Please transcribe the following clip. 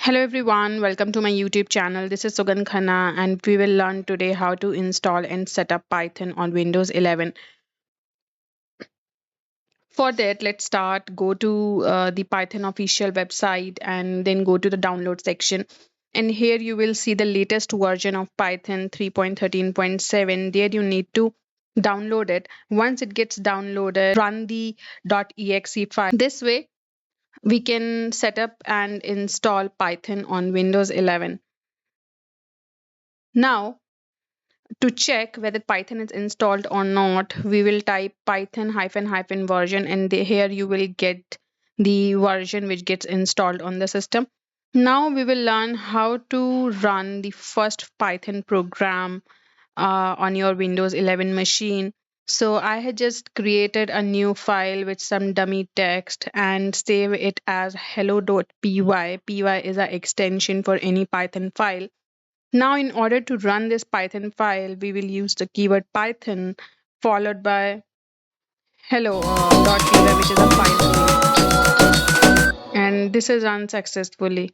Hello everyone, welcome to my YouTube channel. This is Sugan Khanna and we will learn today how to install and set up Python on Windows 11. For that, let's start. Go to the Python official website and then go to the download section. And here you will see the latest version of Python 3.13.7. There you need to download it. Once it gets downloaded, run the .exe file. This way, we can set up and install Python on Windows 11. Now, to check whether Python is installed or not, we will type python hyphen hyphen version, and here you will get the version which gets installed on the system. Now we will learn how to run the first Python program on your Windows 11 machine. So I had just created a new file with some dummy text and save it as hello.py. Py is an extension for any Python file. Now, in order to run this Python file, we will use the keyword Python followed by hello.py, which is a file name. And this is run successfully.